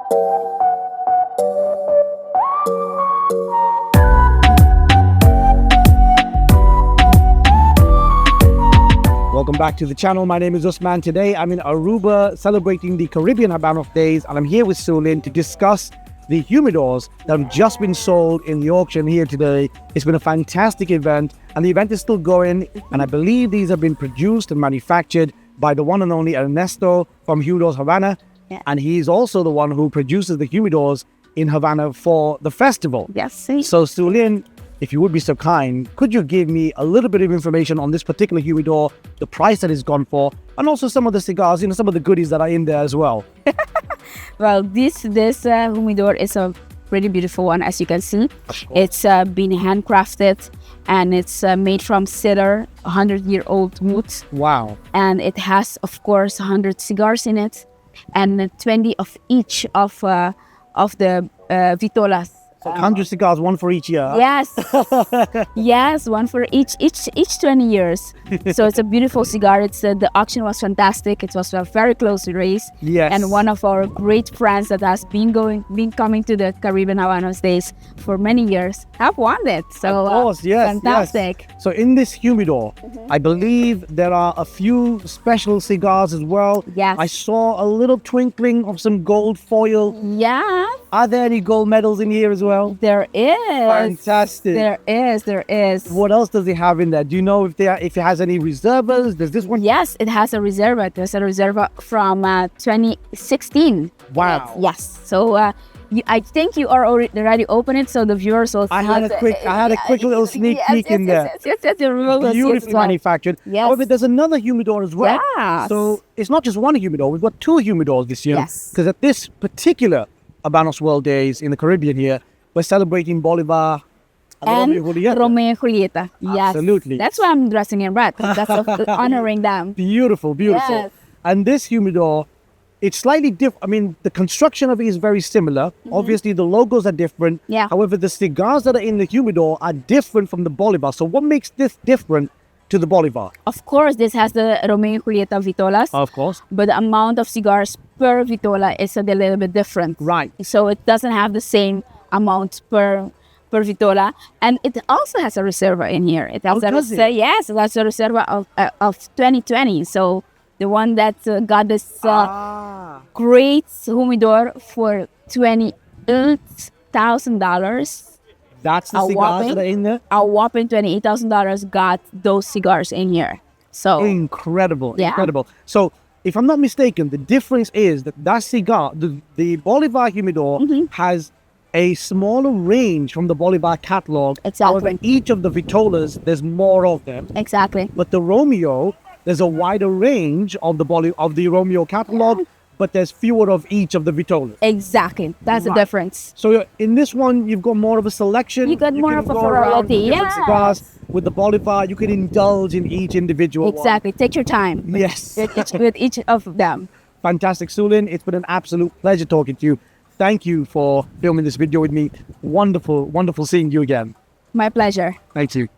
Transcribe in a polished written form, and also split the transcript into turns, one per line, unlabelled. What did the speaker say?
Welcome back to the channel. My name is Usman. Today I'm in Aruba celebrating the Caribbean Habano Days, and I'm here with Sulin to discuss the humidors that have just been sold in the auction here today. It's been a fantastic event, and the event is still going, and I believe these have been produced and manufactured by the one and only Ernesto from Humidors Havana.
Yeah.
And he's also the one who produces the humidors in Havana for the festival.
Yes. See?
So Sulin, if you would be so kind, could you give me a little bit of information on this particular humidor, the price that it's gone for, and also some of the cigars, some of the goodies that are in there as well?
Well, this humidor is a pretty beautiful one, as you can see. It's been handcrafted, and it's made from cedar, 100-year-old wood.
Wow.
And it has, of course, 100 cigars in it, and 20 of each of the vitolas.
100 cigars, one for each year.
Yes, yes, one for each 20 years. So it's a beautiful cigar. It's the auction was fantastic. It was a very close race.
Yes.
And one of our great friends that has been coming to the Caribbean Habano Days for many years have won it. So
of course, yes,
fantastic.
Yes. So in this humidor, I believe there are a few special cigars as well.
Yes.
I saw a little twinkling of some gold foil.
Yeah.
Are there any gold medals in here as well?
There is.
Fantastic.
There is.
What else does it have in there? Do you know if it has any reservas? Does this one?
Yes, it has a reserva. There's a reserva from 2016.
Wow.
Yes. So I think you are already open it, so the viewers will see.
I had a quick little sneak peek in there.
Yes.
Beautifully manufactured.
Yes.
However, there's another humidor as well.
Yes.
So it's not just one humidor. We've got two humidors this year.
Yes.
Because at this particular Habanos World Days in the Caribbean here, we're celebrating Bolivar
And
Romeo y Julieta.
Romeo y Julieta. Yes.
Absolutely.
That's why I'm dressing in red. That's honoring them.
Beautiful, beautiful.
Yes.
And this humidor, it's slightly different. I mean, the construction of it is very similar. Obviously, the logos are different.
Yeah.
However, the cigars that are in the humidor are different from the Bolivar. So what makes this different to the Bolivar?
Of course, this has the Romeo y Julieta vitolas.
Of course.
But the amount of cigars per vitola is a little bit different.
Right.
So it doesn't have the same amount per vitola, and it also has a reserva in here. It has yes, it has a reserva of 2020. So the one that got this great humidor for $28,000.
That's the cigars that are in there?
A whopping $28,000 got those cigars in here. So
incredible,
yeah.
Incredible. So if I'm not mistaken, the difference is that cigar, the Bolivar humidor has a smaller range from the Bolivar catalog.
Exactly.
However, each of the vitolas, there's more of them.
Exactly.
But the Romeo, there's a wider range of the Romeo catalog, but there's fewer of each of the vitolas.
Exactly. That's the difference.
So in this one, you've got more of a selection.
You got more of a variety.
Yeah. Cigars. With the Bolivar, you can indulge in each individual
Exactly. Take your time.
Yes.
with each of them.
Fantastic, Sulin. It's been an absolute pleasure talking to you. Thank you for filming this video with me. Wonderful, wonderful seeing you again.
My pleasure.
Thank you.